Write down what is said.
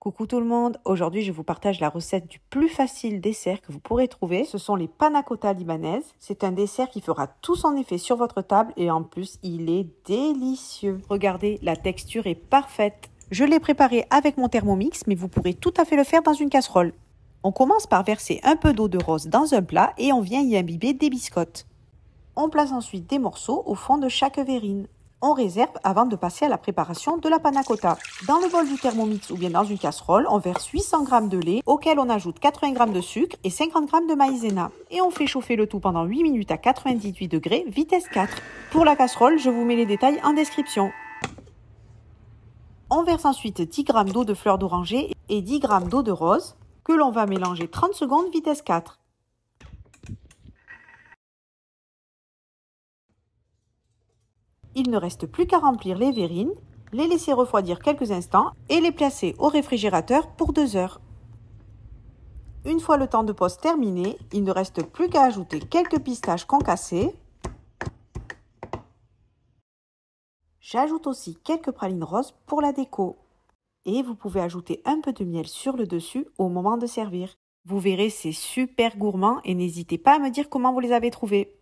Coucou tout le monde, aujourd'hui je vous partage la recette du plus facile dessert que vous pourrez trouver. Ce sont les panna cotta libanaises. C'est un dessert qui fera tout son effet sur votre table et en plus il est délicieux. Regardez, la texture est parfaite. Je l'ai préparé avec mon Thermomix mais vous pourrez tout à fait le faire dans une casserole. On commence par verser un peu d'eau de rose dans un plat et on vient y imbiber des biscottes. On place ensuite des morceaux au fond de chaque verrine. On réserve avant de passer à la préparation de la panna cotta. Dans le bol du Thermomix ou bien dans une casserole, on verse 800 g de lait auquel on ajoute 80 g de sucre et 50 g de maïzena. Et on fait chauffer le tout pendant 8 minutes à 98 degrés, vitesse 4. Pour la casserole, je vous mets les détails en description. On verse ensuite 10 g d'eau de fleur d'oranger et 10 g d'eau de rose que l'on va mélanger 30 secondes, vitesse 4. Il ne reste plus qu'à remplir les verrines, les laisser refroidir quelques instants et les placer au réfrigérateur pour 2 heures. Une fois le temps de pause terminé, il ne reste plus qu'à ajouter quelques pistaches concassées. J'ajoute aussi quelques pralines roses pour la déco. Et vous pouvez ajouter un peu de miel sur le dessus au moment de servir. Vous verrez, c'est super gourmand et n'hésitez pas à me dire comment vous les avez trouvés.